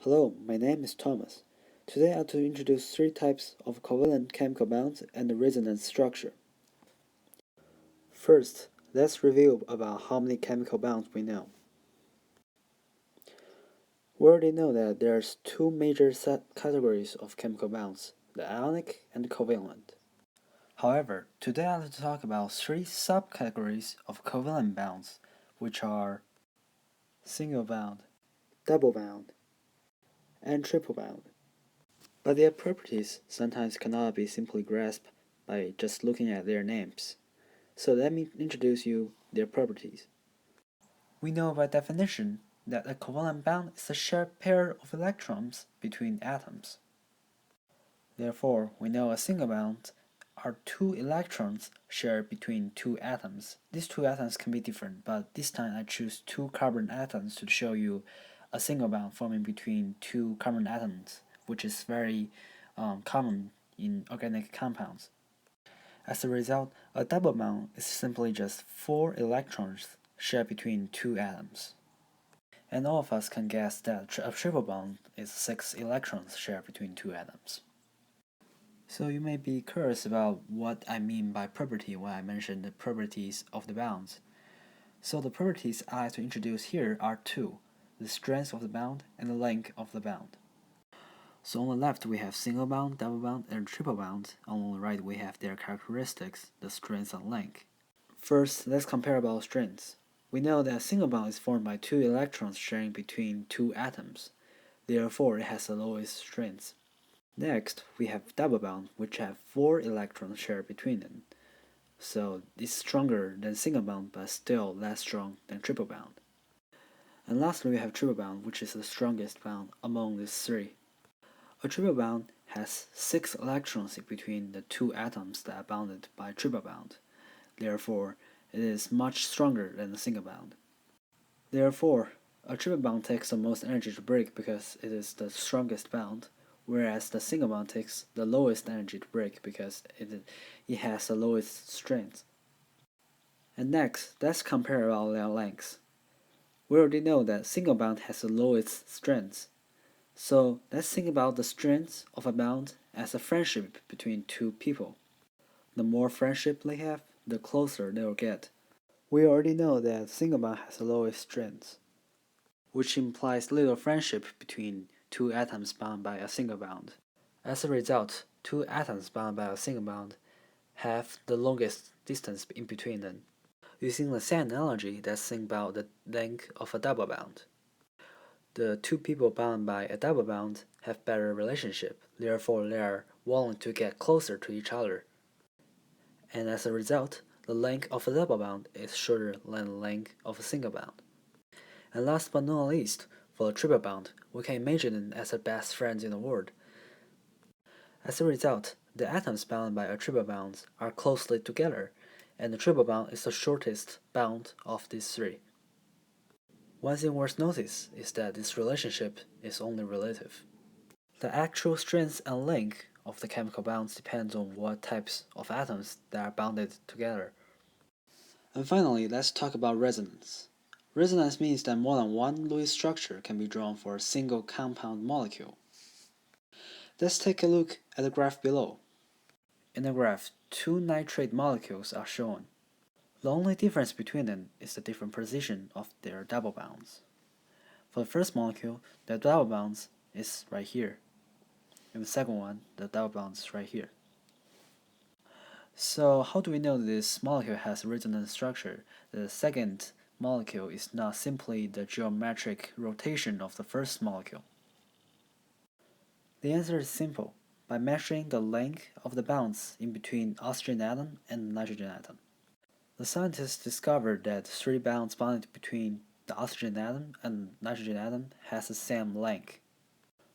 Hello, my name is Thomas. Today I will to introduce three types of covalent chemical bonds and the resonance structure. First, let's review about how many chemical bonds we know. We already know that there's two major categories of chemical bonds, the ionic and the covalent. However, today I want to talk about three subcategories of covalent bonds, which are single bond, double bond, and triple bond. But their properties sometimes cannot be simply grasped by just looking at their names. So let me introduce you their properties. We know by definition that a covalent bond is a shared pair of electrons between atoms. Therefore, we know a single bond are two electrons shared between two atoms. These two atoms can be different, but this time I choose two carbon atoms to show you a single bond forming between two carbon atoms, which is very common in organic compounds. As a result, a double bond is simply just four electrons shared between two atoms. And all of us can guess that a triple bond is six electrons shared between two atoms. So you may be curious about what I mean by property when I mention the properties of the bonds. So the properties I like to introduce here are two, the strength of the bond and the length of the bond. So on the left we have single bond, double bond, and triple bond. On the right we have their characteristics, the strength and length. First, let's compare about strengths. We know that a single bond is formed by two electrons sharing between two atoms. Therefore, it has the lowest strength. Next, we have double bond, which have four electrons shared between them. So it's stronger than single bond, but still less strong than triple bond. And lastly, we have triple bond, which is the strongest bond among these three. A triple bond has six electrons between the two atoms that are bounded by a triple bond. Therefore, it is much stronger than a single bond. Therefore, a triple bond takes the most energy to break because it is the strongest bond, whereas the single bond takes the lowest energy to break because it has the lowest strength. And next, let's compare all their lengths. We already know that single bond has the lowest strength. So let's think about the strength of a bond as a friendship between two people. The more friendship they have, the closer they'll get. We already know that single bond has the lowest strength, which implies little friendship between two atoms bound by a single bond. As a result, two atoms bound by a single bond have the longest distance in between them. Using the same analogy, let's think about the length of a double bond. The two people bound by a double bond have better relationship, therefore they are willing to get closer to each other. And as a result, the length of a double bond is shorter than the length of a single bond. And last but not least, for a triple bond, we can imagine them as the best friends in the world. As a result, the atoms bound by a triple bond are closely together, and the triple bond is the shortest bond of these three. One thing worth notice is that this relationship is only relative. The actual strength and length of the chemical bonds depends on what types of atoms that are bounded together. And finally, let's talk about resonance. Resonance means that more than one Lewis structure can be drawn for a single compound molecule. Let's take a look at the graph below. In the graph, two nitrate molecules are shown. The only difference between them is the different position of their double bonds. For the first molecule, the double bonds is right here. And the second one, the double bonds is right here. So how do we know this molecule has a resonance structure? The second molecule is not simply the geometric rotation of the first molecule. The answer is simple, by measuring the length of the bonds in between oxygen atom and nitrogen atom. The scientists discovered that three bonds bonded between the oxygen atom and nitrogen atom has the same length.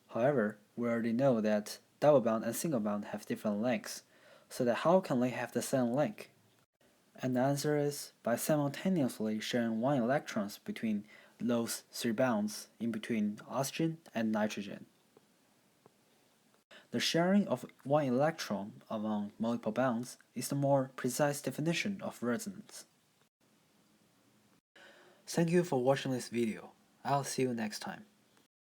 However, we already know that double bond and single bond have different lengths, so that how can they have the same length? And the answer is by simultaneously sharing one electron between those three bonds in between oxygen and nitrogen. The sharing of one electron among multiple bonds is the more precise definition of resonance. Thank you for watching this video. I'll see you next time.